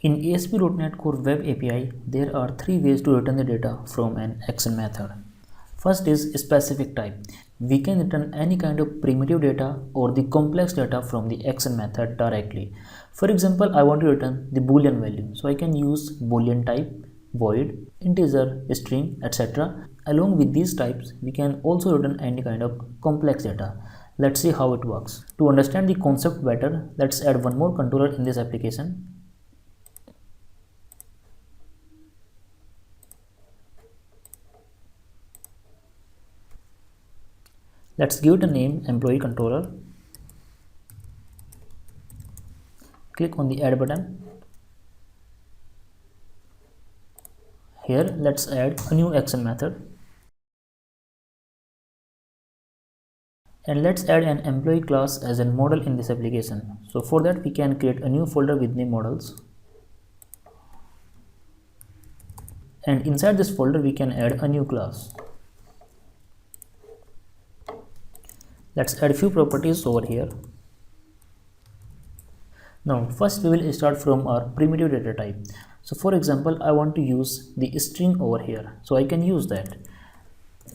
In ASP.NET Core Web API, there are three ways to return the data from an action method. First is specific type. We can return any kind of primitive data or the complex data from the action method directly. For example, I want to return the boolean value, so I can use boolean type, void, integer, string, etc. Along with these types, we can also return any kind of complex data. Let's see how it works. To understand the concept better, let's add one more controller in this application. Let's give it a name, employee controller. Click on the add button. Here let's add a new action method. And let's add an employee class as a model in this application. So for that we can create a new folder with name models. And inside this folder we can add a new class. Let's add a few properties over here. Now first we will start from our primitive data type. So for example, I want to use the string over here, so I can use that.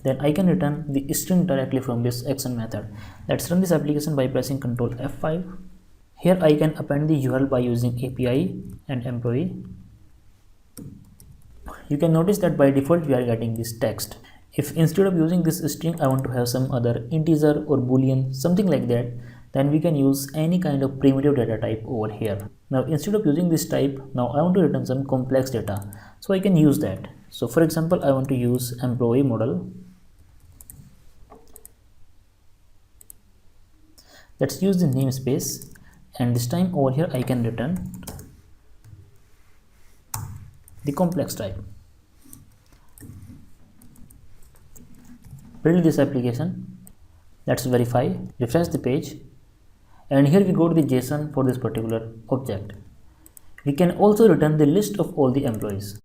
Then I can return the string directly from this action method. Let's run this application by pressing Ctrl F5. Here I can append the URL by using API and employee. You can notice that by default we are getting this text. If instead of using this string I want to have some other integer or boolean, something like that, then we can use any kind of primitive data type over here. Now instead of using this type, now I want to return some complex data, so I can use that. So for example, I want to use employee model. Let's use the namespace, and this time over here I can return the complex type. Build this application. Let's verify, refresh the page, and here we go to the JSON for this particular object. We can also return the list of all the employees.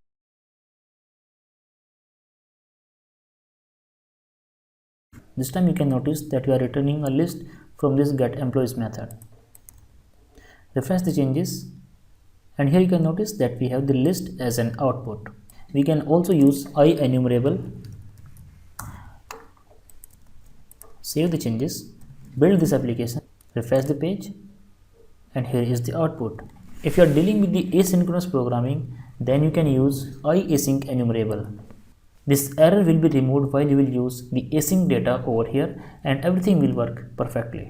This time you can notice that we are returning a list from this getEmployees method. Refresh the changes, and here you can notice that we have the list as an output. We can also use IEnumerable. Save the changes, build this application, refresh the page, and here is the output. If you are dealing with the asynchronous programming, then you can use IAsync enumerable. This error will be removed while you will use the async data over here, and everything will work perfectly.